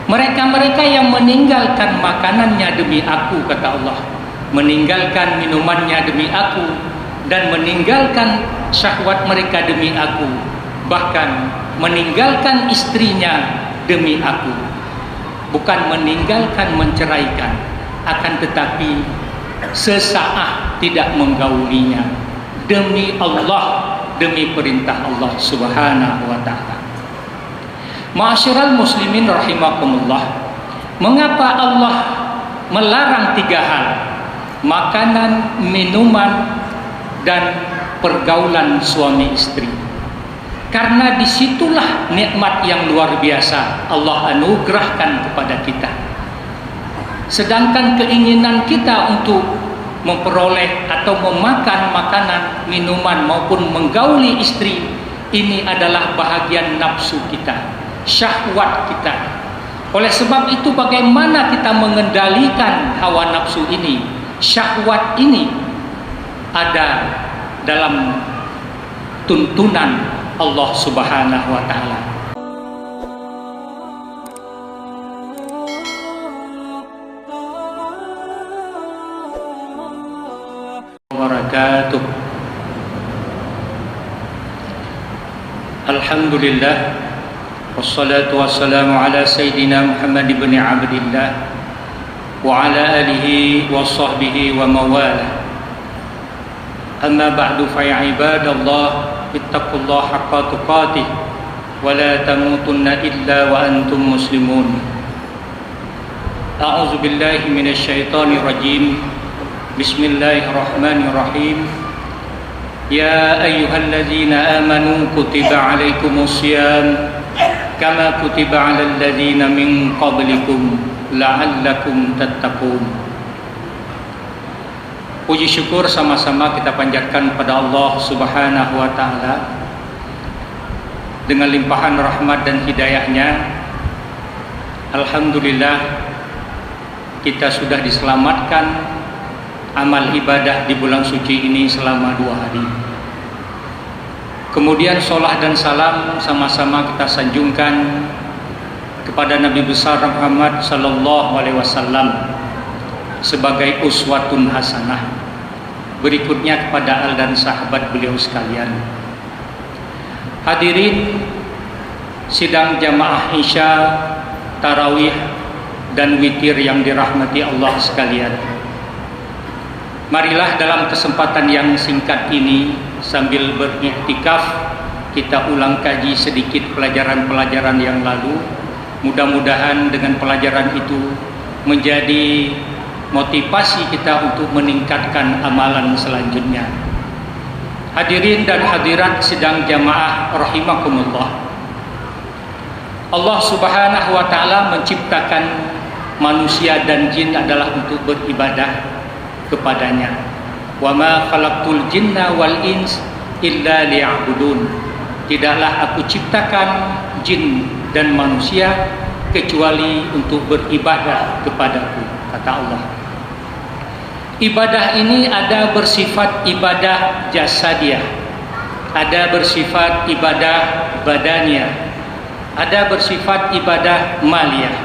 Mereka-mereka yang meninggalkan makanannya demi aku, kata Allah, meninggalkan minumannya demi aku, dan meninggalkan syahwat mereka demi aku, bahkan meninggalkan istrinya demi aku. Bukan meninggalkan menceraikan, akan tetapi sesaat tidak menggaulinya demi Allah, demi perintah Allah Subhanahu wa ta'ala. Ma'asyiral muslimin rahimakumullah, mengapa Allah melarang 3 hal? Makanan, minuman, dan pergaulan suami istri. Karena disitulah nikmat yang luar biasa Allah anugerahkan kepada kita. Sedangkan keinginan kita untuk memperoleh atau memakan makanan, minuman maupun menggauli istri, ini adalah bahagian nafsu kita, syahwat kita. Oleh sebab itu, bagaimana kita mengendalikan hawa nafsu ini, syahwat ini, ada dalam tuntunan Allah Subhanahu wa ta'ala. Wabarakatuh. Alhamdulillah, wassalatu wassalamu ala sayyidina Muhammad ibn Abdillah wa ala alihi wa sahbihi wa mawala. Amma ba'du, fa ya ibadallah, ittaqullaha haqqa tuqatih wa la tamutunna illa wa antum muslimun. A'udzu billahi minasy syaithanir rajim. Bismillahirrahmanirrahim. Ya ayyuhalladzina amanu kutiba alaikumus syiyam kama kutiba 'alal ladzina min qablikum la'allakum tattaqun. Puji syukur sama-sama kita panjatkan pada Allah Subhanahu wa ta'ala. Dengan limpahan rahmat dan hidayahnya, alhamdulillah kita sudah diselamatkan amal ibadah di bulan suci ini selama 2 hari. Kemudian sholat dan salam sama-sama kita sanjungkan kepada Nabi besar Muhammad sallallahu alaihi wasallam sebagai uswatun hasanah. Berikutnya kepada al dan sahabat beliau sekalian. Hadirin sidang jamaah Isya, tarawih dan witir yang dirahmati Allah sekalian. Marilah dalam kesempatan yang singkat ini, sambil beriktikaf, kita ulang kaji sedikit pelajaran-pelajaran yang lalu. Mudah-mudahan dengan pelajaran itu menjadi motivasi kita untuk meningkatkan amalan selanjutnya. Hadirin dan hadirat sidang jamaah rahimakumullah, Allah Subhanahu wa ta'ala menciptakan manusia dan jin adalah untuk beribadah kepadanya. Wa ma khalaqtul jinna wal ins illa liya'budun. Tidaklah aku ciptakan jin dan manusia kecuali untuk beribadah kepadaku, kata Allah. Ibadah ini ada bersifat ibadah jasadiah, ada bersifat ibadah badaniah, ada bersifat ibadah maliyah.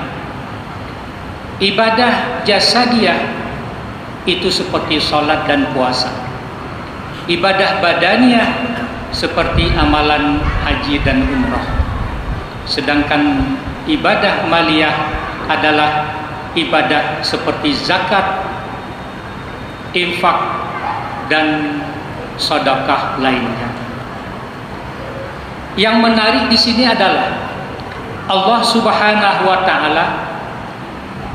Ibadah jasadiah itu seperti salat dan puasa. Ibadah badaniah seperti amalan haji dan umrah. Sedangkan ibadah maliyah adalah ibadah seperti zakat, infak, dan sedekah lainnya. Yang menarik di sini adalah Allah Subhanahu wa ta'ala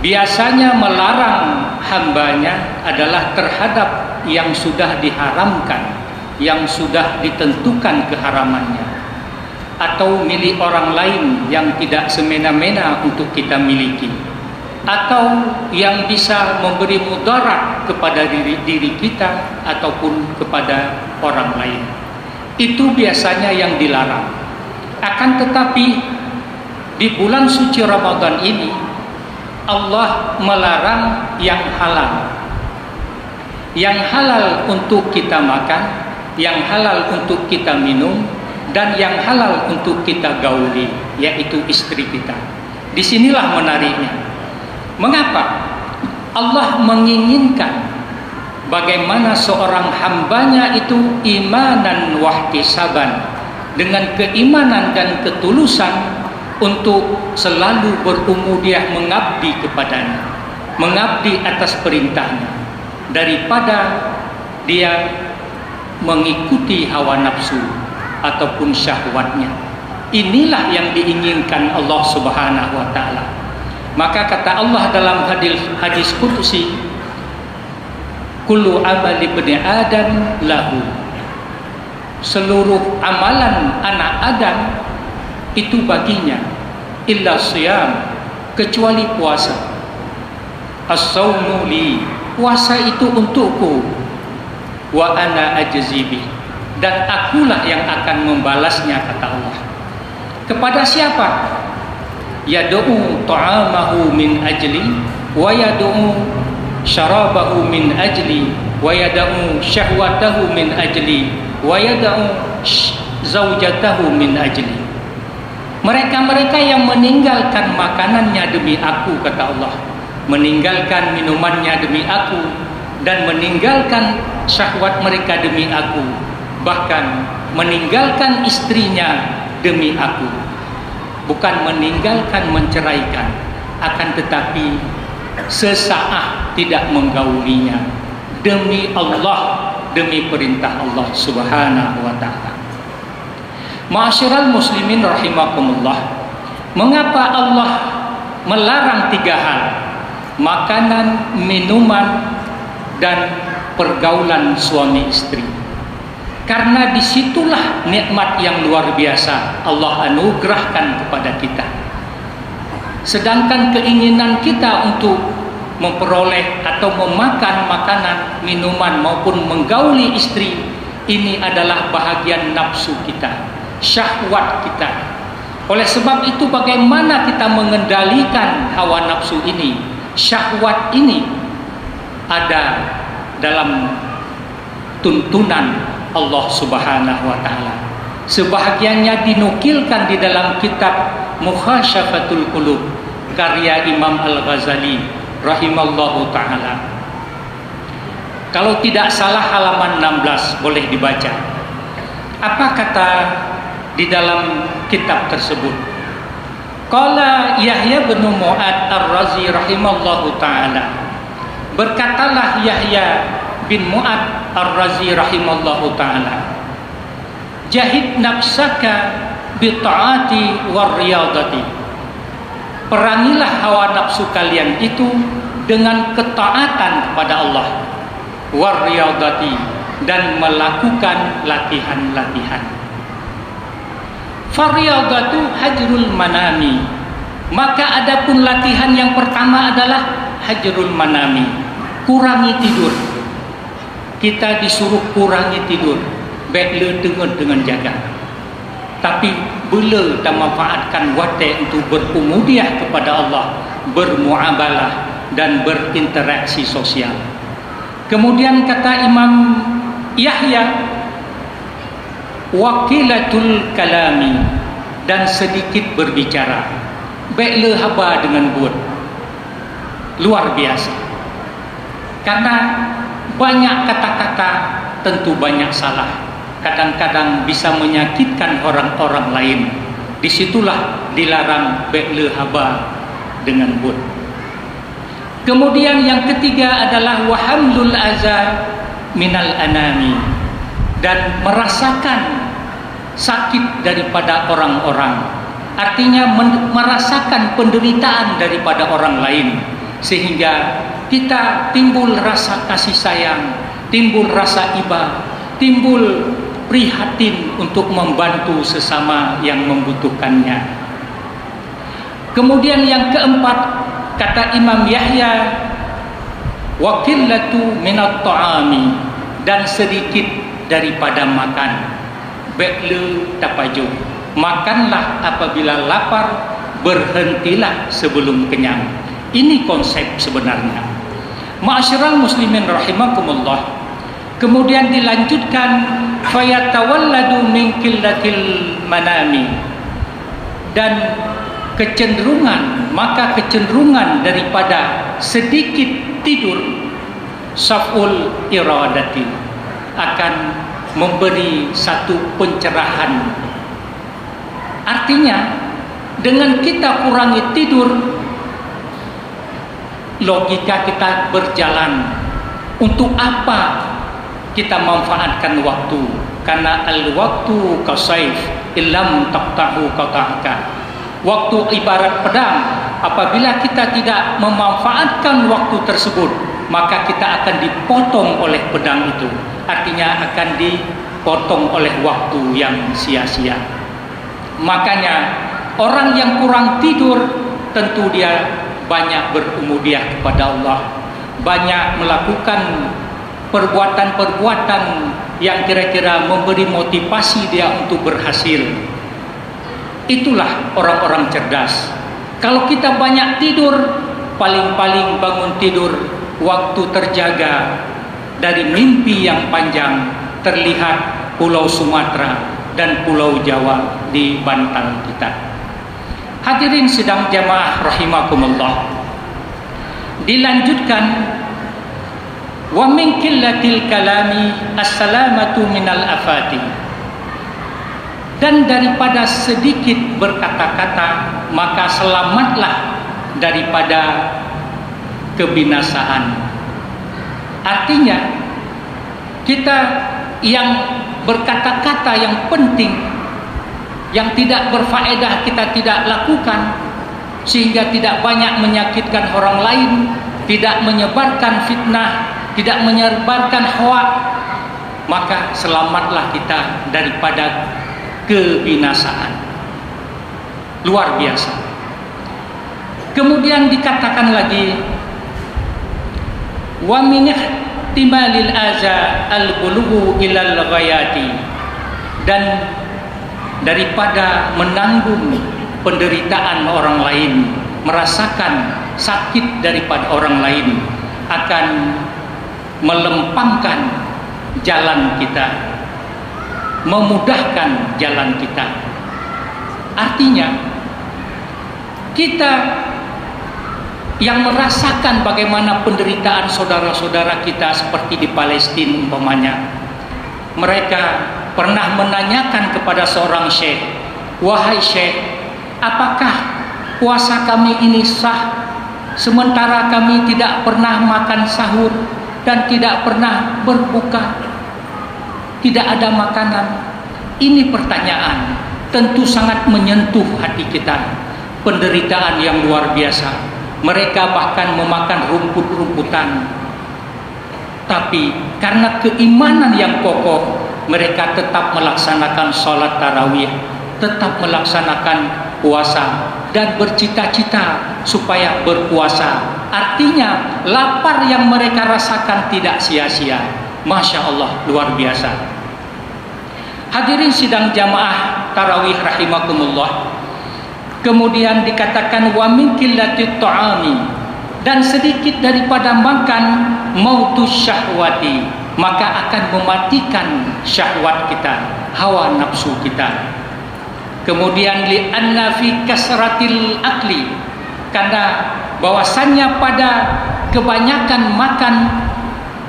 biasanya melarang hambanya adalah terhadap yang sudah diharamkan, yang sudah ditentukan keharamannya, atau milik orang lain yang tidak semena-mena untuk kita miliki, atau yang bisa memberi mudarat kepada diri kita ataupun kepada orang lain. Itu biasanya yang dilarang. Akan tetapi di bulan suci Ramadan ini Allah melarang yang halal. Yang halal untuk kita makan, yang halal untuk kita minum, dan yang halal untuk kita gauli, yaitu istri kita. Disinilah menariknya. Mengapa? Allah menginginkan bagaimana seorang hambanya itu imanan wahtisaban, dengan keimanan dan ketulusan untuk selalu berumudiah mengabdi kepadanya, mengabdi atas perintahnya, daripada dia mengikuti hawa nafsu ataupun syahwatnya. Inilah yang diinginkan Allah Subhanahu wa taala. Maka kata Allah dalam hadis qudsi, kullu amali ibni adam lahu, seluruh amalan anak Adam itu baginya, illa siyam, kecuali puasa. As-sawmu li, puasa itu untukku, wa ana ajzibi, dan akulah yang akan membalasnya, kata Allah. Kepada siapa? Yad'u ta'amahu min ajli wa yad'u syarabahu min ajli wa yad'u syahwatahu min ajli wa yad'u zaujatahu min ajli. Mereka-mereka yang meninggalkan makanannya demi aku, kata Allah, meninggalkan minumannya demi aku, dan meninggalkan syahwat mereka demi aku, bahkan meninggalkan istrinya demi aku. Bukan meninggalkan menceraikan, akan tetapi sesaat tidak menggaulinya, demi Allah, demi perintah Allah Subhanahu wa taala. Ma'asyiral muslimin rahimakumullah, mengapa Allah melarang 3 hal? Makanan, minuman, dan pergaulan suami istri. Karena disitulah nikmat yang luar biasa Allah anugerahkan kepada kita. Sedangkan keinginan kita untuk memperoleh atau memakan makanan, minuman maupun menggauli istri, ini adalah bahagian nafsu kita, syahwat kita. Oleh sebab itu, bagaimana kita mengendalikan hawa nafsu ini, syahwat ini, ada dalam tuntunan Allah Subhanahu wa taala. Sebahagiannya dinukilkan di dalam kitab Mukhasyafatul Qulub karya Imam Al-Ghazali rahimallahu taala. Kalau tidak salah halaman 16 boleh dibaca. Apa kata di dalam kitab tersebut? Qala Yahya bin Mu'ad Ar-Razi rahimallahu taala. Berkatalah Yahya bin Mu'ad Ar-Razi rahimallahu ta'ala, jahid nafsaka bita'ati warriyadati, perangilah hawa nafsu kalian itu dengan ketaatan kepada Allah, warriyadati, dan melakukan latihan-latihan. Fariyadatu hajrul manami, maka adapun latihan yang pertama adalah hajrul manami, kurangi tidur. Kita disuruh kurangi tidur, baik le dengan jaga. Tapi bila kita manfaatkan waktu untuk berumudiah kepada Allah, bermuamalah dan berinteraksi sosial. Kemudian kata Imam Yahya, wakilatul kalami, dan sedikit berbicara, baik le haba dengan buat. Luar biasa. Karena banyak kata-kata tentu banyak salah, kadang-kadang bisa menyakitkan orang-orang lain. Disitulah dilarang be'le haba dengan bud. Kemudian yang ketiga adalah wahamlul aza minal anami, dan merasakan sakit daripada orang-orang, artinya merasakan penderitaan daripada orang lain, sehingga kita timbul rasa kasih sayang, timbul rasa iba, timbul prihatin untuk membantu sesama yang membutuhkannya. Kemudian yang keempat, kata Imam Yahya, waqillatu minat ta'ami, dan sedikit daripada makan. Be'le tapaju, makanlah apabila lapar, berhentilah sebelum kenyang. Ini konsep sebenarnya. Ma'asyiral muslimin rahimakumullah. Kemudian dilanjutkan, fayatawalladu min qillatil manami, dan kecenderungan daripada sedikit tidur saful iradati akan memberi satu pencerahan. Artinya dengan kita kurangi tidur, logika kita berjalan. Untuk apa kita manfaatkan waktu? Karena al-waktu kasayf illam taqtahu qata'aka. Waktu ibarat pedang, apabila kita tidak memanfaatkan waktu tersebut, maka kita akan dipotong oleh pedang itu. Artinya akan dipotong oleh waktu yang sia-sia. Makanya orang yang kurang tidur tentu dia banyak berubudiah kepada Allah, banyak melakukan perbuatan-perbuatan yang kira-kira memberi motivasi dia untuk berhasil. Itulah orang-orang cerdas. Kalau kita banyak tidur, paling-paling bangun tidur waktu terjaga dari mimpi yang panjang, terlihat Pulau Sumatera dan Pulau Jawa di bantal kita. Hadirin sidang jamaah rahimakumullah. Dilanjutkan, wa min qillatil kalami as-salamatu minal afati. Dan daripada sedikit berkata-kata, maka selamatlah daripada kebinasaan. Artinya, kita yang berkata-kata yang penting, yang tidak berfaedah kita tidak lakukan, sehingga tidak banyak menyakitkan orang lain, tidak menyebarkan fitnah, tidak menyebarkan hoak, maka selamatlah kita daripada kebinasaan. Luar biasa. Kemudian dikatakan lagi, wa min ihtimalil aza al-bulughu ilal ghayati, dan daripada menanggung penderitaan orang lain, merasakan sakit daripada orang lain, akan melempangkan jalan kita, memudahkan jalan kita. Artinya kita yang merasakan bagaimana penderitaan saudara-saudara kita seperti di Palestina umpamanya, mereka pernah menanyakan kepada seorang syekh, wahai syekh, apakah puasa kami ini sah sementara kami tidak pernah makan sahur dan tidak pernah berbuka, tidak ada makanan? Ini pertanyaan tentu sangat menyentuh hati kita. Penderitaan yang luar biasa. Mereka bahkan memakan rumput-rumputan, tapi karena keimanan yang kokoh, mereka tetap melaksanakan sholat tarawih, tetap melaksanakan puasa, dan bercita-cita supaya berpuasa. Artinya lapar yang mereka rasakan tidak sia-sia. Masya Allah, luar biasa. Hadirin sidang jamaah tarawih rahimakumullah. Kemudian dikatakan wa min qillatit ta'ami, dan sedikit daripada makan mautus syahwati, maka akan mematikan syahwat kita, hawa nafsu kita. Kemudian li anna fi kasratil akli, karena bahwasannya pada kebanyakan makan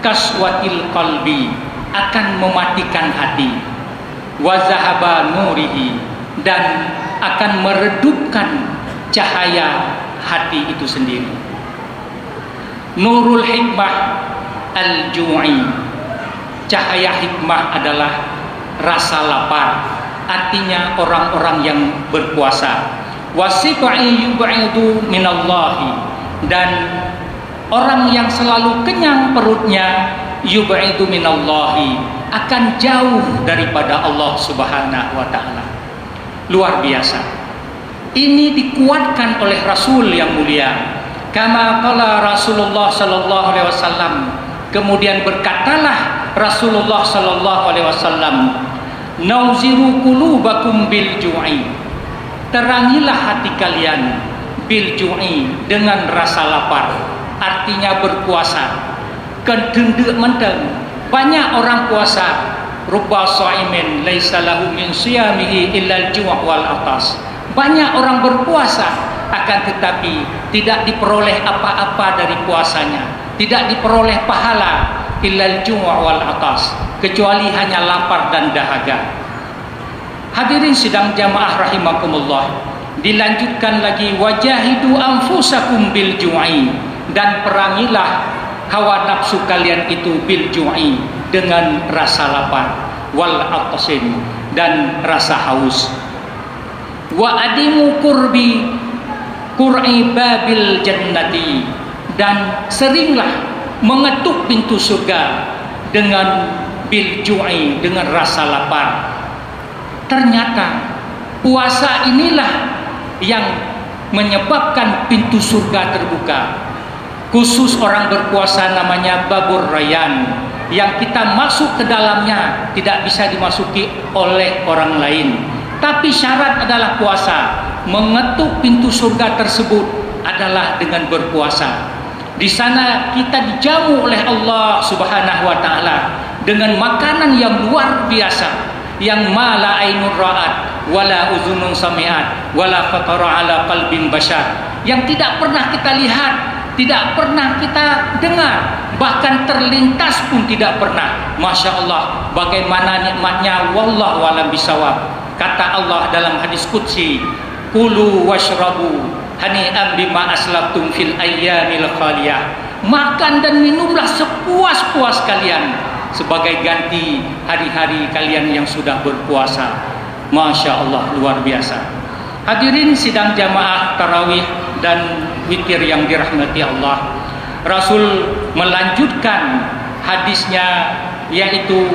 kaswatil qalbi, akan mematikan hati, wa zahaba nurihi, dan akan meredupkan cahaya hati itu sendiri. Nurul hikmah al-ju'i, cahaya hikmah adalah rasa lapar, artinya orang-orang yang berpuasa. Wasiqai yub'idu minallahi, dan orang yang selalu kenyang perutnya, yub'idu minallahi, akan jauh daripada Allah Subhanahu wa ta'ala. Luar biasa. Ini dikuatkan oleh Rasul yang mulia. Kama qala Rasulullah sallallahu alaihi wasallam. Kemudian berkatalah Rasulullah sallallahu alaihi wasallam, nauziru qulubakum bil ju'i, terangilah hati kalian bil ju'i, dengan rasa lapar, artinya berpuasa. Kedendek menteng, banyak orang puasa, rubba shaimin laisa lahu min siyamihi illal ju' wal atas. Banyak orang berpuasa, akan tetapi tidak diperoleh apa-apa dari puasanya, tidak diperoleh pahala illal ju' wal atas, kecuali hanya lapar dan dahaga. Hadirin sidang jamaah rahimakumullah, dilanjutkan lagi, wajahidu anfusakum bil ju'i, dan perangilah hawa nafsu kalian itu bil ju'i, dengan rasa lapar, wal atasin, dan rasa haus. Wa adimu qur'i babil jannati, dan seringlah mengetuk pintu surga dengan bil ju'i, dengan rasa lapar. Ternyata puasa inilah yang menyebabkan pintu surga terbuka. Khusus orang berpuasa namanya babur rayyan, yang kita masuk ke dalamnya tidak bisa dimasuki oleh orang lain. Tapi syarat adalah puasa. Mengetuk pintu surga tersebut adalah dengan berpuasa. Di sana kita dijamu oleh Allah Subhanahu wa taala dengan makanan yang luar biasa, yang ma la ainur ra'at wala uzunun sami'at wala khatara ala qalbin bashar, yang tidak pernah kita lihat, tidak pernah kita dengar, bahkan terlintas pun tidak pernah. Masya Allah, bagaimana nikmatnya, wallahu a'lam bisawab. Kata Allah dalam hadis qudsi, kulu washrabu hani'an bima aslaftum fil ayyamil khaliyah, makan dan minumlah sepuas-puas kalian sebagai ganti hari-hari kalian yang sudah berpuasa. Masya Allah, luar biasa. Hadirin sidang jamaah tarawih dan witir yang dirahmati Allah, Rasul melanjutkan hadisnya, yaitu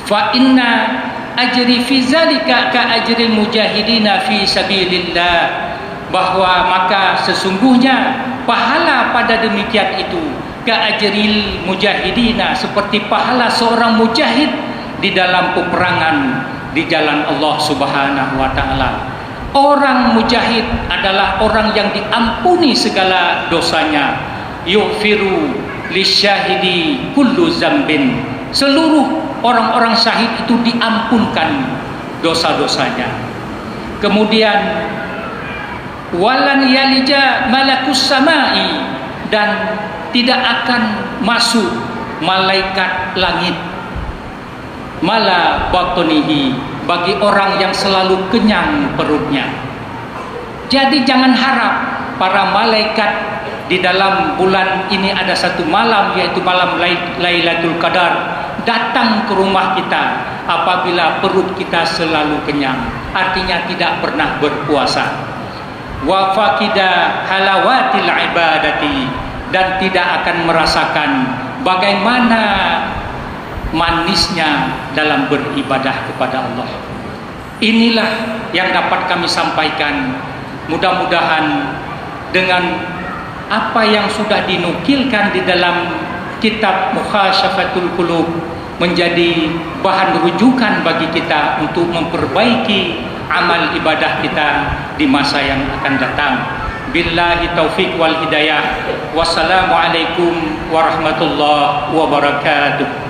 fa inna ajri fi zalika ka ajril mujahidina fi sabilillah, bahwa maka sesungguhnya pahala pada demikian itu ka ajril mujahidina, seperti pahala seorang mujahid di dalam peperangan di jalan Allah Subhanahu wa taala. Orang mujahid adalah orang yang diampuni segala dosanya. Yughfiru lisyahidi kullu zambin, seluruh orang-orang syahid itu diampunkan dosa-dosanya. Kemudian walan yalija malakus samai, dan tidak akan masuk malaikat langit mala batnihi, bagi orang yang selalu kenyang perutnya. Jadi jangan harap para malaikat di dalam bulan ini ada satu malam, yaitu malam Lailatul Qadar, datang ke rumah kita apabila perut kita selalu kenyang, artinya tidak pernah berpuasa. Wa faqida halawatil ibadati, dan tidak akan merasakan bagaimana manisnya dalam beribadah kepada Allah. Inilah yang dapat kami sampaikan. Mudah-mudahan dengan apa yang sudah dinukilkan di dalam kitab Mukhasyafatul Qulub menjadi bahan rujukan bagi kita untuk memperbaiki amal ibadah kita di masa yang akan datang. Billahi taufiq wal hidayah. Wassalamualaikum warahmatullahi wabarakatuh.